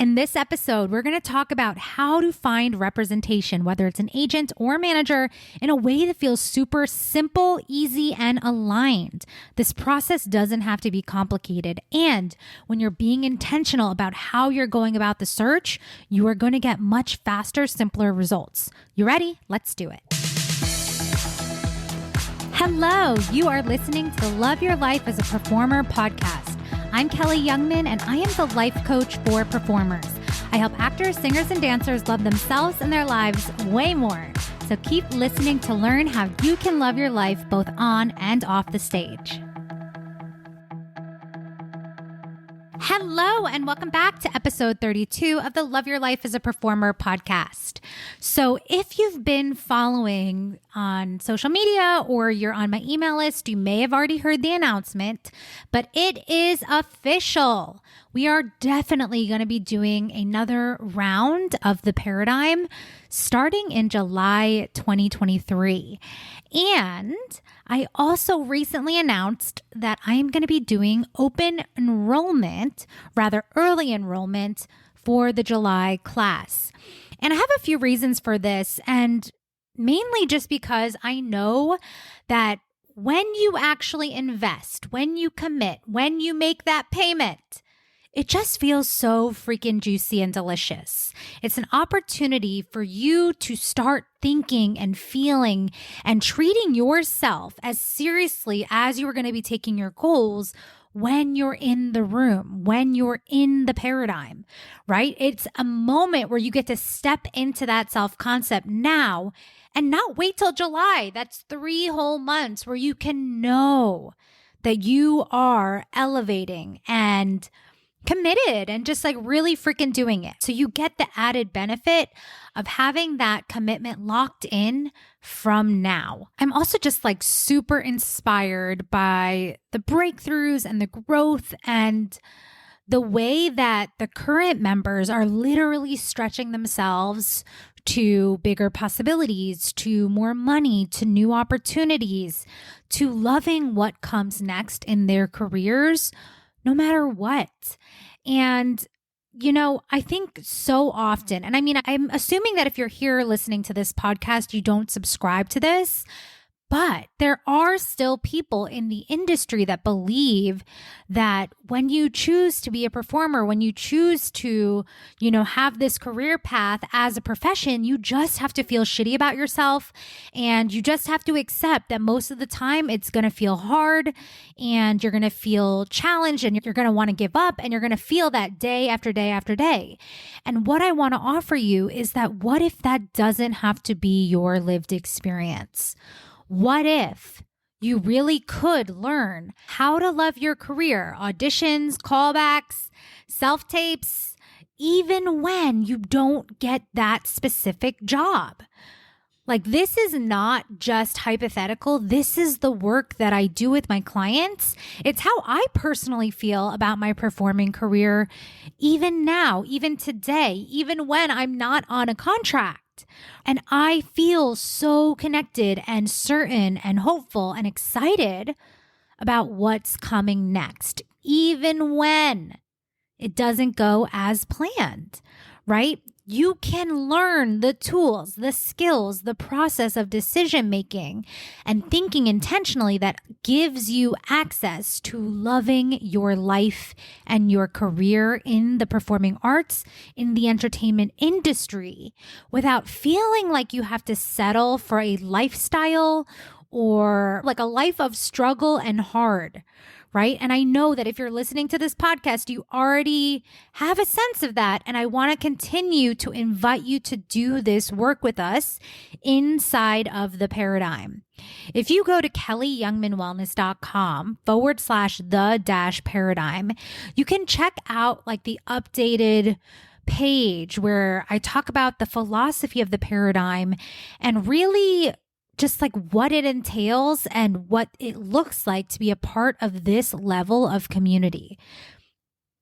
In this episode, we're going to talk about how to find representation, whether it's an agent or manager, in a way that feels super simple, easy, and aligned. This process doesn't have to be complicated. And when you're being intentional about how you're going about the search, you are going to get much faster, simpler results. You ready? Let's do it. Hello, you are listening to the Love Your Life as a Performer podcast. I'm Kelly Youngman, and I am the life coach for performers. I help actors, singers, and dancers love themselves and their lives way more. So keep listening to learn how you can love your life both on and off the stage. Hello, and welcome back to episode 32 of the Love Your Life as a Performer podcast. So if you've been following on social media or you're on my email list, you may have already heard the announcement, but it is official. We are definitely going to be doing another round of the Paradigm starting in July 2023. And I also recently announced that I am going to be doing open enrollment, rather early enrollment, for the July class. And I have a few reasons for this, and mainly just because I know that when you actually invest, when you commit, when you make that payment, it just feels so freaking juicy and delicious. It's an opportunity for you to start thinking and feeling and treating yourself as seriously as you are going to be taking your goals when you're in the room, when you're in the paradigm, right? It's a moment where you get to step into that self-concept now and not wait till July. That's 3 whole months where you can know that you are elevating and committed and just like really freaking doing it. So you get the added benefit of having that commitment locked in from now. I'm also just like super inspired by the breakthroughs and the growth and the way that the current members are literally stretching themselves to bigger possibilities, to more money, to new opportunities, to loving what comes next in their careers, no matter what. And, you know, I think so often, and I mean, I'm assuming that if you're here listening to this podcast, you don't subscribe to this, but there are still people in the industry that believe that when you choose to be a performer, when you choose to, you know, have this career path as a profession, you just have to feel shitty about yourself. And you just have to accept that most of the time it's going to feel hard and you're going to feel challenged and you're going to want to give up and you're going to feel that day after day after day. And what I want to offer you is that what if that doesn't have to be your lived experience? What if you really could learn how to love your career, auditions, callbacks, self-tapes, even when you don't get that specific job? Like, this is not just hypothetical. This is the work that I do with my clients. It's how I personally feel about my performing career, even now, even today, even when I'm not on a contract. And I feel so connected and certain and hopeful and excited about what's coming next, even when it doesn't go as planned, right? You can learn the tools, the skills, the process of decision making and thinking intentionally that gives you access to loving your life and your career in the performing arts, in the entertainment industry, without feeling like you have to settle for a lifestyle or like a life of struggle and hard, right? And I know that if you're listening to this podcast, you already have a sense of that. And I want to continue to invite you to do this work with us inside of the paradigm. If you go to kellyyoungmanwellness.com/the-paradigm, you can check out like the updated page where I talk about the philosophy of the paradigm and really just like what it entails and what it looks like to be a part of this level of community.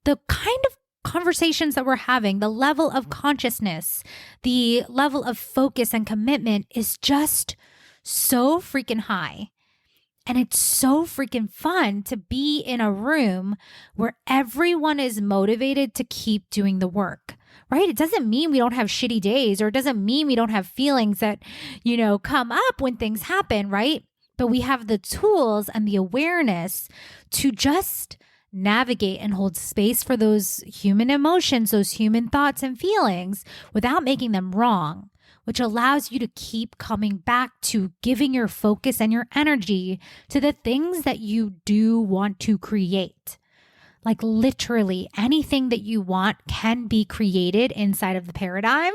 The kind of conversations that we're having, the level of consciousness, the level of focus and commitment is just so freaking high. And it's so freaking fun to be in a room where everyone is motivated to keep doing the work, right? It doesn't mean we don't have shitty days, or it doesn't mean we don't have feelings that, come up when things happen, right? But we have the tools and the awareness to just navigate and hold space for those human emotions, those human thoughts and feelings without making them wrong, which allows you to keep coming back to giving your focus and your energy to the things that you do want to create. Like literally anything that you want can be created inside of the paradigm,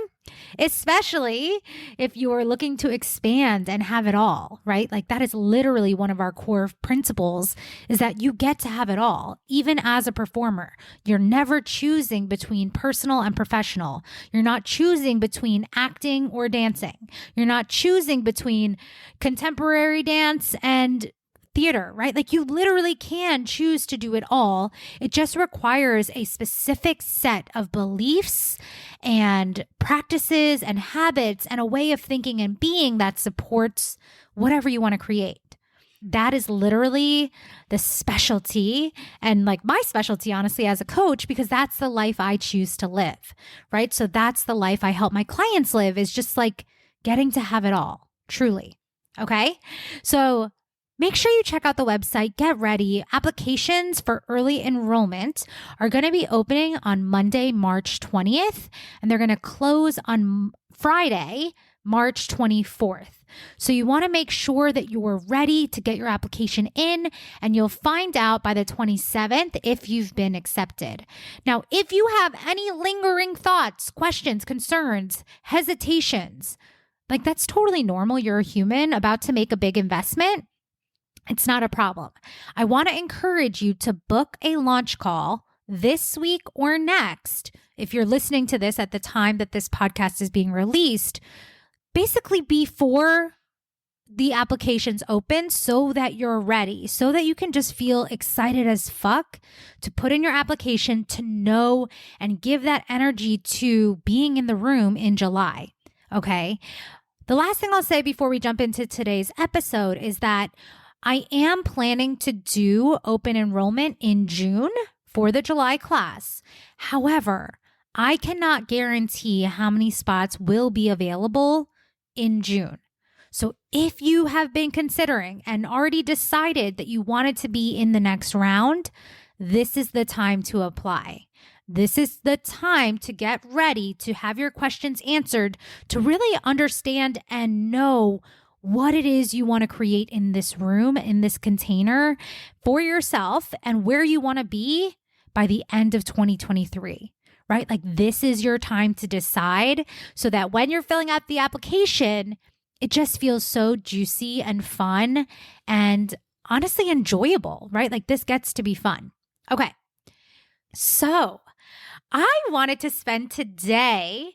especially if you are looking to expand and have it all, right? Like that is literally one of our core principles, is that you get to have it all, even as a performer. You're never choosing between personal and professional. You're not choosing between acting or dancing. You're not choosing between contemporary dance and theater, right? Like you literally can choose to do it all. It just requires a specific set of beliefs and practices and habits and a way of thinking and being that supports whatever you want to create. That is literally the specialty, and like my specialty, honestly, as a coach, because that's the life I choose to live, right? So that's the life I help my clients live, is just like getting to have it all, truly. Okay. So make sure you check out the website, get ready. Applications for early enrollment are going to be opening on Monday, March 20th, and they're going to close on Friday, March 24th. So you want to make sure that you are ready to get your application in, and you'll find out by the 27th if you've been accepted. Now, if you have any lingering thoughts, questions, concerns, hesitations, like that's totally normal. You're a human about to make a big investment. It's not a problem. I want to encourage you to book a launch call this week or next. If you're listening to this at the time that this podcast is being released, basically before the applications open, so that you're ready, so that you can just feel excited as fuck to put in your application, to know and give that energy to being in the room in July. Okay. The last thing I'll say before we jump into today's episode is that I am planning to do open enrollment in June for the July class. However, I cannot guarantee how many spots will be available in June. So if you have been considering and already decided that you wanted to be in the next round, this is the time to apply. This is the time to get ready to have your questions answered, to really understand and know what it is you want to create in this room, in this container for yourself, and where you want to be by the end of 2023, right? Like this is your time to decide, so that when you're filling out the application, it just feels so juicy and fun and honestly enjoyable, right? Like this gets to be fun. Okay. So I wanted to spend today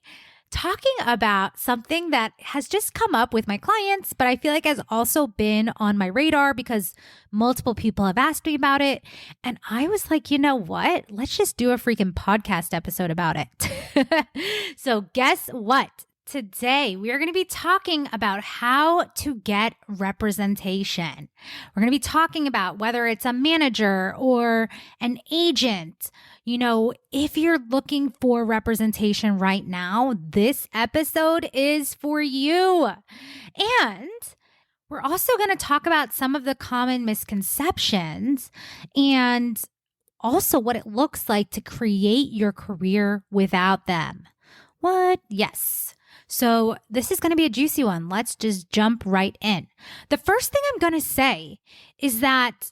talking about something that has just come up with my clients, but I feel like has also been on my radar because multiple people have asked me about it. And I was like, you know what? Let's just do a freaking podcast episode about it. So guess what? Today, we are going to be talking about how to get representation. We're going to be talking about whether it's a manager or an agent. You know, if you're looking for representation right now, this episode is for you. And we're also going to talk about some of the common misconceptions and also what it looks like to create your career without them. What? Yes. So this is going to be a juicy one. Let's just jump right in. The first thing I'm going to say is that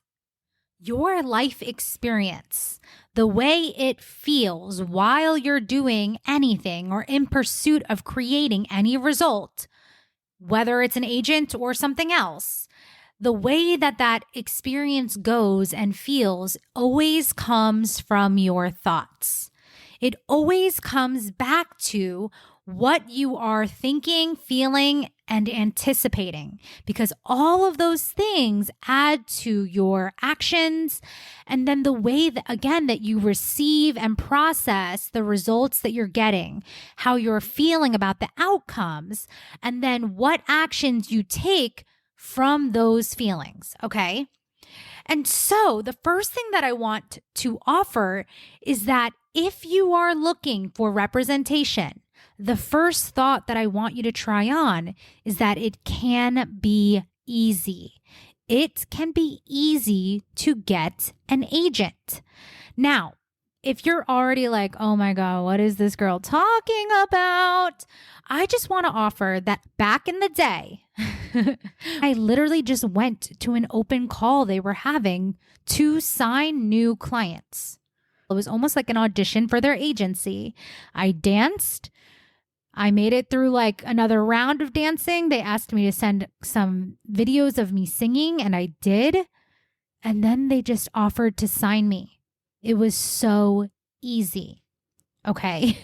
your life experience, the way it feels while you're doing anything or in pursuit of creating any result, whether it's an agent or something else, the way that that experience goes and feels always comes from your thoughts. It always comes back to what you are thinking, feeling, and anticipating, because all of those things add to your actions. And then the way that, again, that you receive and process the results that you're getting, how you're feeling about the outcomes, and then what actions you take from those feelings. Okay. And so the first thing that I want to offer is that if you are looking for representation, the first thought that I want you to try on is that it can be easy. It can be easy to get an agent. Now, if you're already like, oh my God, what is this girl talking about? I just want to offer that back in the day, I literally just went to an open call they were having to sign new clients. It was almost like an audition for their agency. I danced. I made it through like another round of dancing. They asked me to send some videos of me singing, and I did. And then they just offered to sign me. It was so easy. Okay.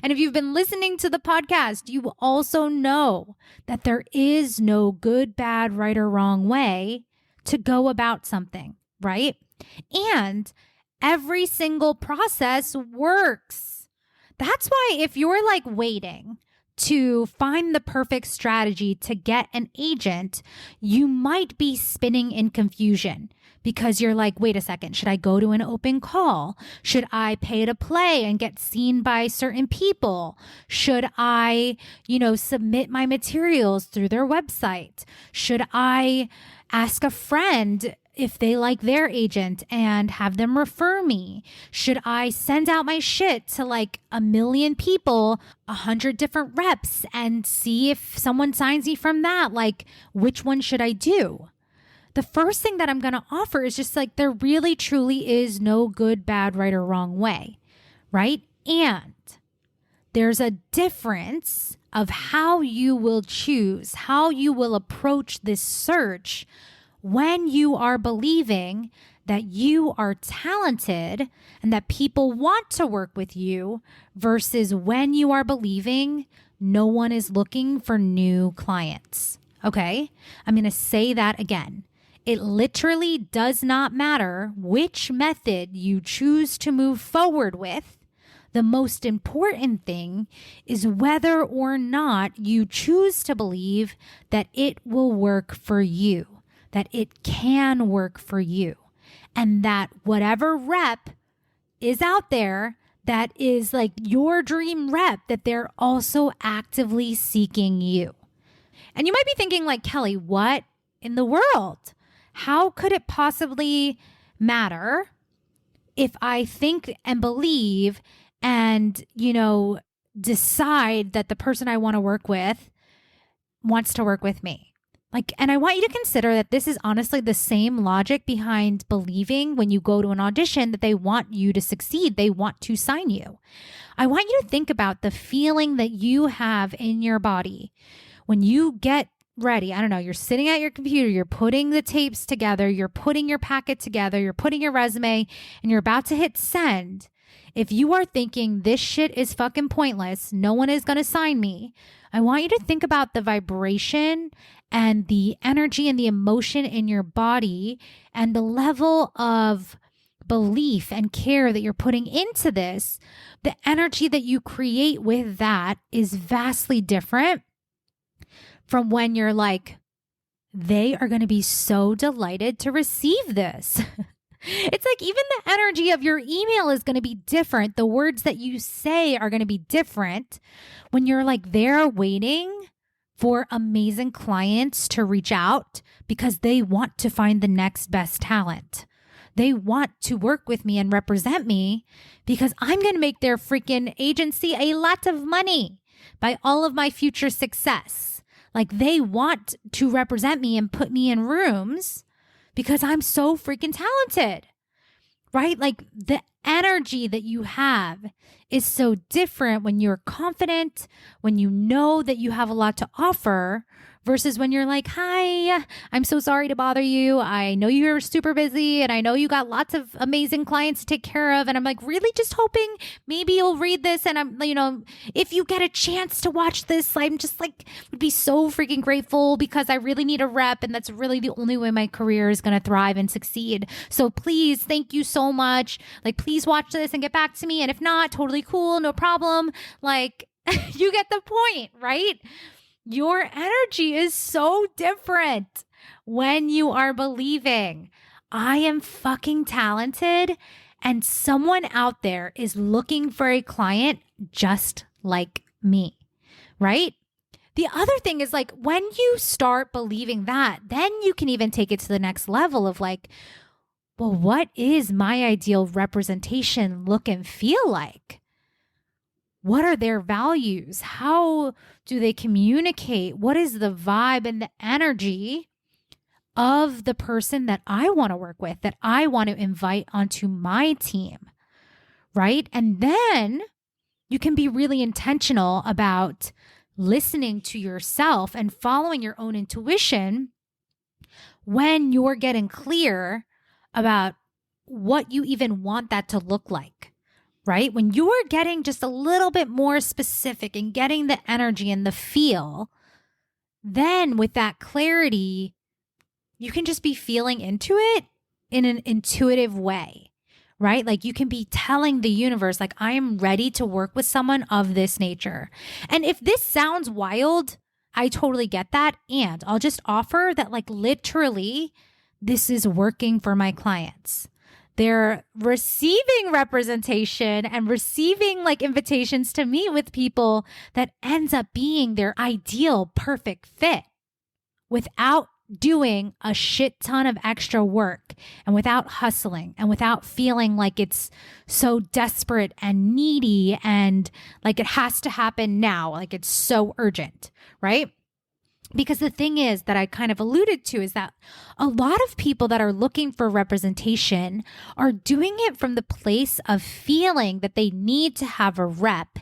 And if you've been listening to the podcast, you also know that there is no good, bad, right, or wrong way to go about something, right? And every single process works. That's why if you're like waiting to find the perfect strategy to get an agent, you might be spinning in confusion because you're like, wait a second, should I go to an open call? Should I pay to play and get seen by certain people? Should I, submit my materials through their website? Should I ask a friend if they like their agent and have them refer me? Should I send out my shit to like 1 million people, 100 different reps, and see if someone signs me from that? Like, which one should I do? The first thing that I'm going to offer is just like, there really truly is no good, bad, right, or wrong way, right? And there's a difference of how you will choose, how you will approach this search when you are believing that you are talented and that people want to work with you versus when you are believing no one is looking for new clients. Okay? I'm going to say that again. It literally does not matter which method you choose to move forward with. The most important thing is whether or not you choose to believe that it will work for you, that it can work for you, and that whatever rep is out there that is like your dream rep, that they're also actively seeking you. And you might be thinking like, Kelly, what in the world? How could it possibly matter if I think and believe and, decide that the person I want to work with wants to work with me? And I want you to consider that this is honestly the same logic behind believing when you go to an audition that they want you to succeed. They want to sign you. I want you to think about the feeling that you have in your body when you get ready. I don't know, you're sitting at your computer, you're putting the tapes together, you're putting your packet together, you're putting your resume, and you're about to hit send. If you are thinking this shit is fucking pointless, no one is going to sign me, I want you to think about the vibration and the energy and the emotion in your body and the level of belief and care that you're putting into this. The energy that you create with that is vastly different from when you're like, they are going to be so delighted to receive this. It's like even the energy of your email is going to be different. The words that you say are going to be different when you're like there waiting for amazing clients to reach out because they want to find the next best talent. They want to work with me and represent me because I'm going to make their freaking agency a lot of money by all of my future success. Like they want to represent me and put me in rooms because I'm so freaking talented, right? Like the energy that you have is so different when you're confident, when you know that you have a lot to offer versus when you're like, hi, I'm so sorry to bother you. I know you're super busy and I know you got lots of amazing clients to take care of. And I'm like, really just hoping maybe you'll read this. And I'm, if you get a chance to watch this, I'm just like, would be so freaking grateful because I really need a rep. And that's really the only way my career is going to thrive and succeed. So please, thank you so much. Like, please watch this and get back to me. And if not, totally cool. No problem. Like, you get the point, right? Your energy is so different when you are believing, I am fucking talented and someone out there is looking for a client just like me, right? The other thing is like when you start believing that, then you can even take it to the next level of like, well, what is my ideal representation look and feel like? What are their values? How do they communicate? What is the vibe and the energy of the person that I want to work with, that I want to invite onto my team, right? And then you can be really intentional about listening to yourself and following your own intuition when you're getting clear about what you even want that to look like, right? When you're getting just a little bit more specific and getting the energy and the feel, then with that clarity, you can just be feeling into it in an intuitive way, right? Like you can be telling the universe, like, I am ready to work with someone of this nature. And if this sounds wild, I totally get that. And I'll just offer that, like, literally, this is working for my clients. They're receiving representation and receiving like invitations to meet with people that ends up being their ideal perfect fit without doing a shit ton of extra work and without hustling and without feeling like it's so desperate and needy and like it has to happen now, like it's so urgent, right? Because the thing is that I kind of alluded to is that a lot of people that are looking for representation are doing it from the place of feeling that they need to have a rep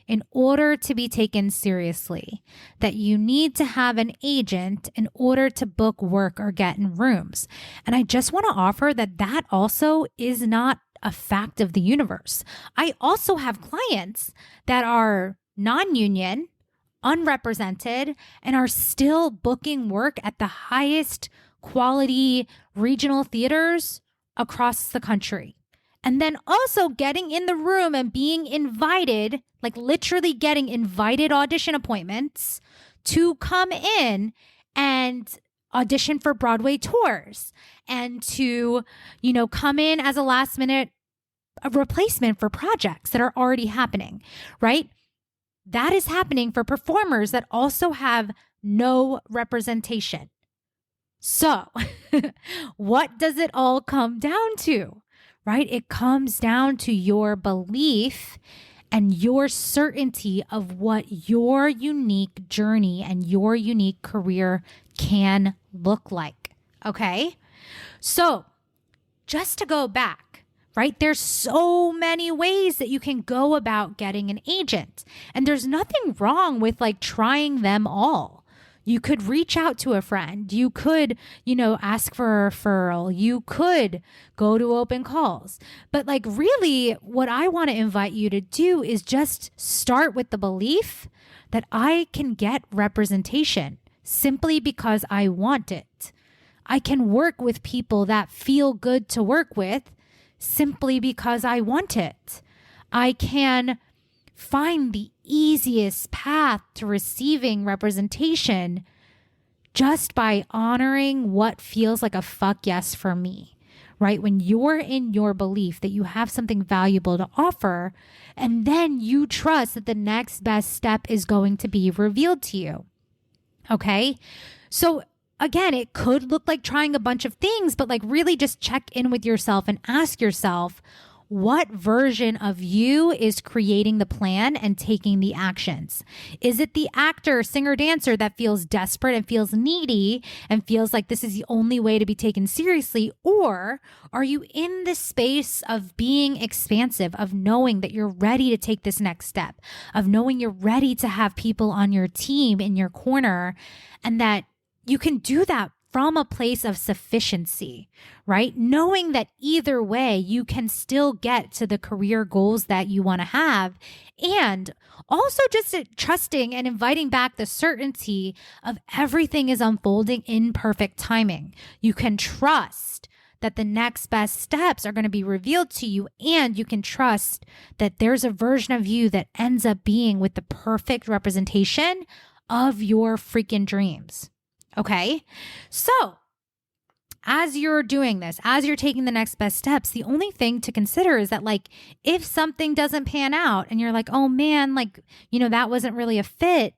in order to be taken seriously, that you need to have an agent in order to book work or get in rooms. And I just want to offer that that also is not a fact of the universe. I also have clients that are non-union, unrepresented, and are still booking work at the highest quality regional theaters across the country. And then also getting in the room and being invited, like literally getting invited audition appointments to come in and audition for Broadway tours and to, you know, come in as a last minute replacement for projects that are already happening, right? That is happening for performers that also have no representation. So what does it all come down to, right? It comes down to your belief and your certainty of what your unique journey and your unique career can look like. Okay. So just to go back, right? There's so many ways that you can go about getting an agent, and there's nothing wrong with like trying them all. You could reach out to a friend. You could, you know, ask for a referral. You could go to open calls. But like really what I want to invite you to do is just start with the belief that I can get representation simply because I want it. I can work with people that feel good to work with simply because I want it. I can find the easiest path to receiving representation just by honoring what feels like a fuck yes for me, right? When you're in your belief that you have something valuable to offer, and then you trust that the next best step is going to be revealed to you. Okay. So again, it could look like trying a bunch of things, but like really just check in with yourself and ask yourself, what version of you is creating the plan and taking the actions? Is it the actor, singer, dancer that feels desperate and feels needy and feels like this is the only way to be taken seriously? Or are you in the space of being expansive, of knowing that you're ready to take this next step, of knowing you're ready to have people on your team in your corner, and that you can do that from a place of sufficiency, right? Knowing that either way, you can still get to the career goals that you want to have. And also just trusting and inviting back the certainty of everything is unfolding in perfect timing. You can trust that the next best steps are going to be revealed to you, and you can trust that there's a version of you that ends up being with the perfect representation of your freaking dreams. Okay. So as you're doing this, as you're taking the next best steps, the only thing to consider is that like, if something doesn't pan out and you're like, oh man, like, that wasn't really a fit,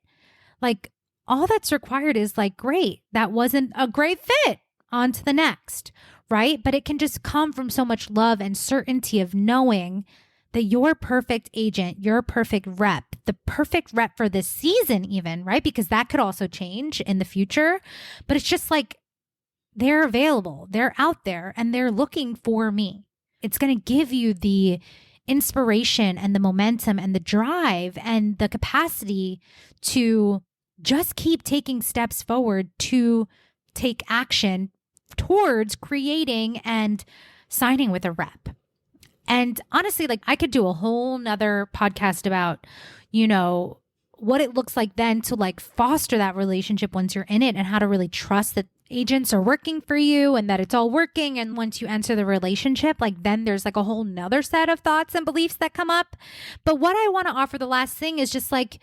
like all that's required is like, great, that wasn't a great fit, on to the next, right? But it can just come from so much love and certainty of knowing that your perfect agent, your perfect rep, the perfect rep for this season even, right? Because that could also change in the future. But it's just like, they're available, they're out there, and they're looking for me. It's going to give you the inspiration and the momentum and the drive and the capacity to just keep taking steps forward to take action towards creating and signing with a rep. And honestly, like I could do a whole nother podcast about, what it looks like then to like foster that relationship once you're in it, and how to really trust that agents are working for you and that it's all working. And once you enter the relationship, like then there's like a whole nother set of thoughts and beliefs that come up. But what I want to offer, the last thing, is just like,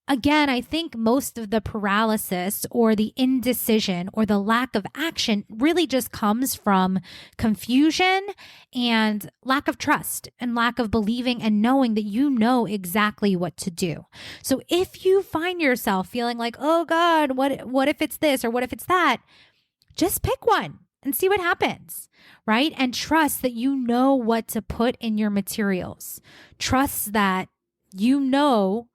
again, I think most of the paralysis or the indecision or the lack of action really just comes from confusion and lack of trust and lack of believing and knowing that you know exactly what to do. So if you find yourself feeling like, oh God, what if it's this or what if it's that? Just pick one and see what happens, right? And trust that you know what to put in your materials. Trust that you know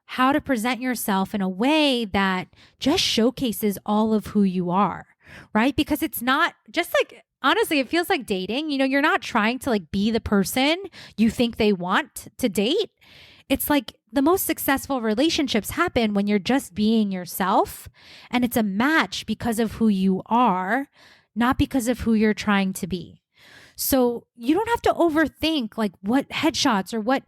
how to present yourself in a way that just showcases all of who you are, right? Because it's not just like, honestly, it feels like dating. You're not trying to like be the person you think they want to date. It's like the most successful relationships happen when you're just being yourself, and it's a match because of who you are, not because of who you're trying to be. So you don't have to overthink like what headshots or what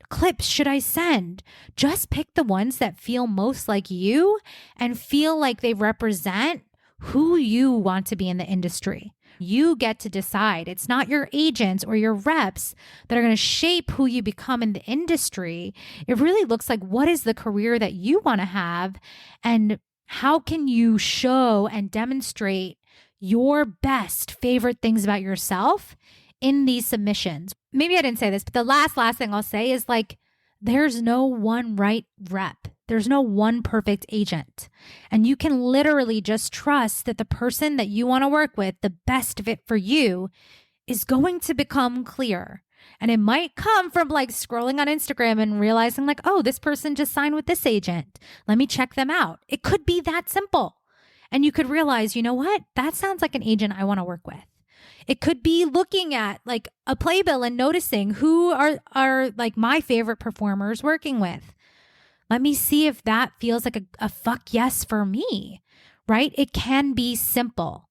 clips should I send. Just pick the ones that feel most like you and feel like they represent who you want to be in the industry. You get to decide. It's not your agents or your reps that are going to shape who you become in the industry. It really looks like, what is the career that you want to have, and how can you show and demonstrate your best favorite things about yourself in these submissions. Maybe I didn't say this, but the last thing I'll say is like, there's no one right rep. There's no one perfect agent. And you can literally just trust that the person that you want to work with, the best fit for you, is going to become clear. And it might come from like scrolling on Instagram and realizing like, oh, this person just signed with this agent. Let me check them out. It could be that simple. And you could realize, you know what? That sounds like an agent I want to work with. It could be looking at like a playbill and noticing who are like my favorite performers working with. Let me see if that feels like a fuck yes for me, right? It can be simple.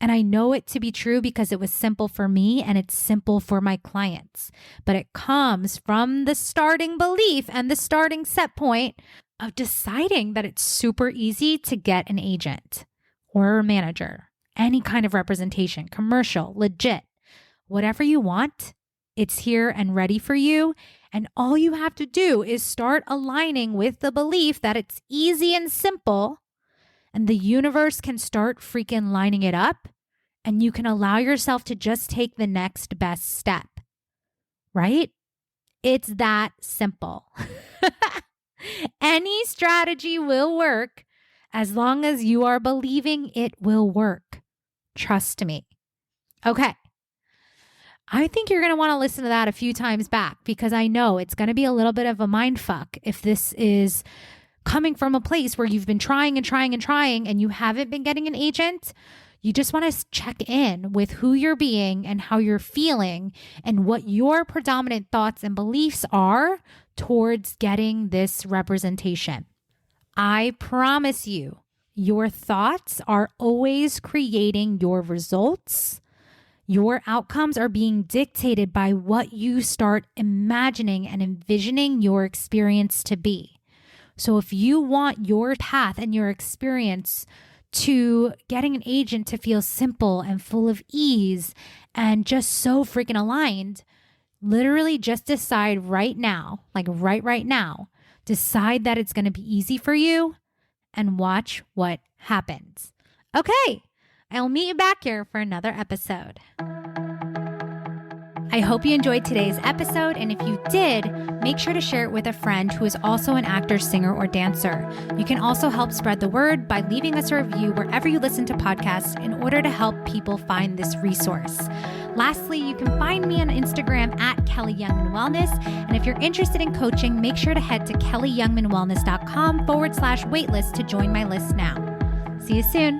And I know it to be true because it was simple for me and it's simple for my clients. But it comes from the starting belief and the starting set point of deciding that it's super easy to get an agent or a manager, any kind of representation, commercial, legit, whatever you want, it's here and ready for you. And all you have to do is start aligning with the belief that it's easy and simple, and the universe can start freaking lining it up, and you can allow yourself to just take the next best step, right? It's that simple. Any strategy will work as long as you are believing it will work. Trust me. Okay. I think you're going to want to listen to that a few times back, because I know it's going to be a little bit of a mind fuck if this is coming from a place where you've been trying and you haven't been getting an agent. You just want to check in with who you're being and how you're feeling and what your predominant thoughts and beliefs are towards getting this representation. I promise you, your thoughts are always creating your results. Your outcomes are being dictated by what you start imagining and envisioning your experience to be. So if you want your path and your experience to getting an agent to feel simple and full of ease and just so freaking aligned, literally just decide right now, like right now, Decide that it's going to be easy for you and watch what happens. Okay, I'll meet you back here for another episode. I hope you enjoyed today's episode, and if you did, make sure to share it with a friend who is also an actor, singer, or dancer. You can also help spread the word by leaving us a review wherever you listen to podcasts in order to help people find this resource. Lastly, you can find me on Instagram at Kelly Youngman Wellness, and if you're interested in coaching, make sure to head to kellyyoungmanwellness.com/waitlist to join my list now. See you soon.